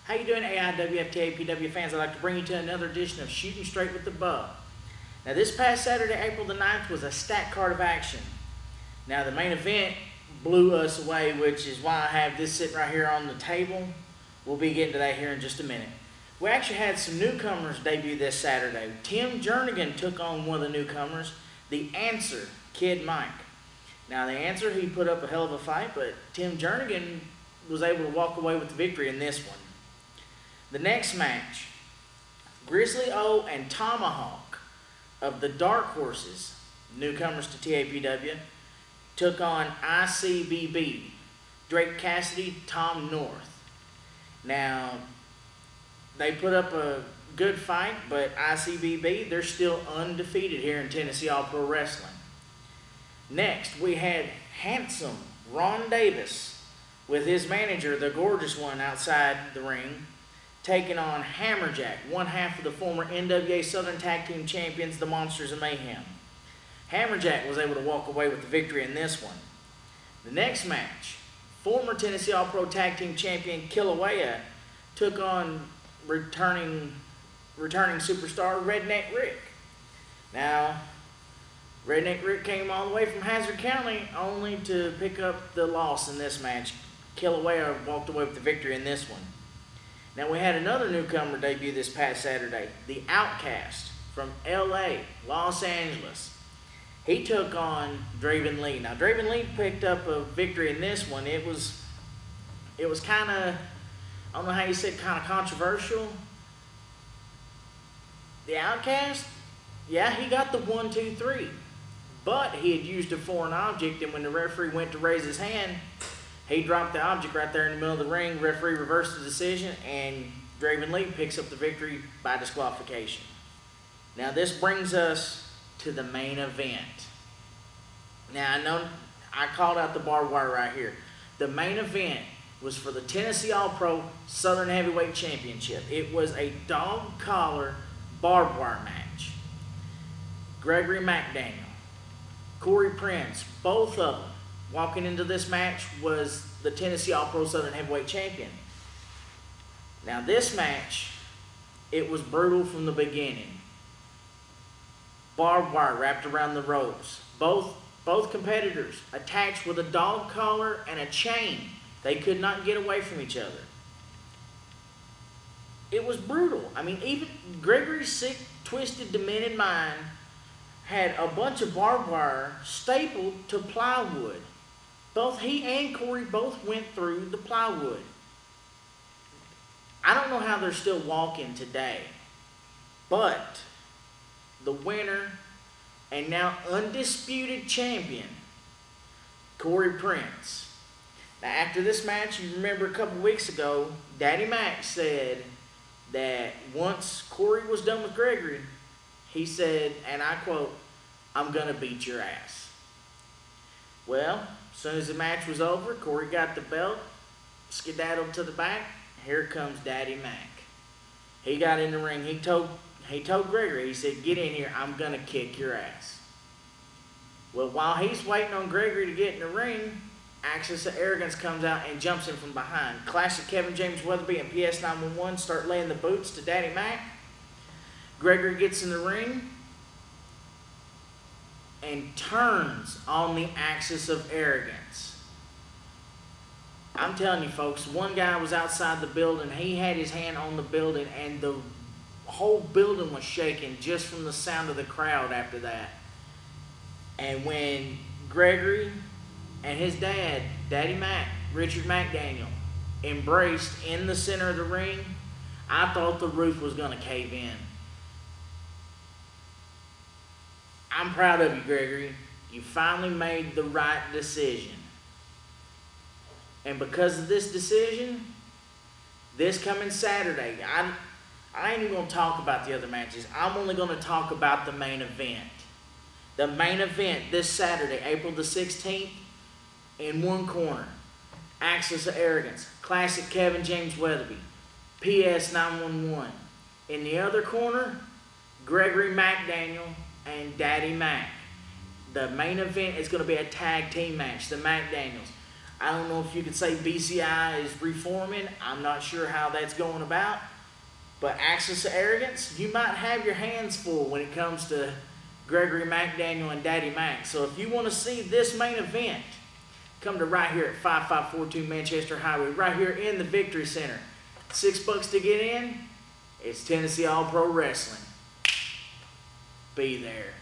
How you doing, AIWF, TAPW fans? I'd like to bring you to another edition of Shooting Straight with the Bub. Now, this past Saturday, April the 9th, was a stacked card of action. Now, the main event blew us away, which is why I have this sitting right here on the table. We'll be getting to that here in just a minute. We actually had some newcomers debut this Saturday. Tim Jernigan took on one of the newcomers, The Answer, Kid Mike. Now, The Answer, he put up a hell of a fight, but Tim Jernigan was able to walk away with the victory in this one. The next match, Grizzly O and Tomahawk of the Dark Horses, newcomers to TAPW, took on ICBB, Drake Cassidy, Tom North. Now, they put up a good fight, but ICBB, they're still undefeated here in Tennessee All-Pro Wrestling. Next, we had handsome Ron Davis with his manager, the gorgeous one, outside the ring, taking on Hammerjack, one half of the former NWA Southern Tag Team Champions, the Monsters of Mayhem. Hammerjack was able to walk away with the victory in this one. The next match, former Tennessee All-Pro Tag Team Champion Kilauea took on returning superstar Redneck Rick. Now, Redneck Rick came all the way from Hazard County only to pick up the loss in this match. Kilauea walked away with the victory in this one. Now, we had another newcomer debut this past Saturday, The Outcast from LA, Los Angeles. He took on Draven Lee. Now, Draven Lee picked up a victory in this one. It was kind of, I don't know how you said, kind of controversial. The Outcast, yeah, he got the 1, 2, 3. But he had used a foreign object, and when the referee went to raise his hand, he dropped the object right there in the middle of the ring. Referee reversed the decision, and Draven Lee picks up the victory by disqualification. Now, this brings us to the main event. Now, I know I called out the barbed wire right here. The main event was for the Tennessee All-Pro Southern Heavyweight Championship. It was a dog collar barbed wire match. Gregory McDaniel, Corey Prince, both of them, walking into this match was the Tennessee All-Pro Southern Heavyweight Champion. Now, this match, it was brutal from the beginning. Barbed wire wrapped around the ropes. Both competitors attached with a dog collar and a chain. They could not get away from each other. It was brutal. I mean, even Gregory's sick, twisted, demented mind had a bunch of barbed wire stapled to plywood. Both he and Corey both went through the plywood. I don't know how they're still walking today, but the winner and now undisputed champion, Corey Prince. Now, after this match, you remember a couple weeks ago, Daddy Mac said that once Corey was done with Gregory, he said, and I quote, "I'm going to beat your ass." Well, as soon as the match was over, Corey got the belt, skedaddled to the back. Here comes Daddy Mac. He got in the ring. He told Gregory, he said, "Get in here. I'm going to kick your ass." Well, while he's waiting on Gregory to get in the ring, Axis of Arrogance comes out and jumps in from behind. Classic Kevin James Weatherby and PS 911 start laying the boots to Daddy Mac. Gregory gets in the ring and turns on the Axis of Arrogance. I'm telling you, folks, one guy was outside the building. He had his hand on the building, and the whole building was shaking just from the sound of the crowd after that. And when Gregory and his dad, Daddy Mac, Richard McDaniel, embraced in the center of the ring, I thought the roof was going to cave in. I'm proud of you, Gregory. You finally made the right decision. And because of this decision, this coming Saturday, I ain't even going to talk about the other matches. I'm only going to talk about the main event. The main event this Saturday, April the 16th, in one corner, Axis of Arrogance, Classic Kevin James Weatherby, PS 911. In the other corner, Gregory McDaniel and Daddy Mac. The main event is going to be a tag team match, the McDaniels. I don't know if you could say BCI is reforming. I'm not sure how that's going about. But Axis of Arrogance, you might have your hands full when it comes to Gregory McDaniel and Daddy Mac. So if you want to see this main event, come to right here at 5542 Manchester Highway, right here in the Victory Center. $6 to get in. It's Tennessee All Pro Wrestling. Be there.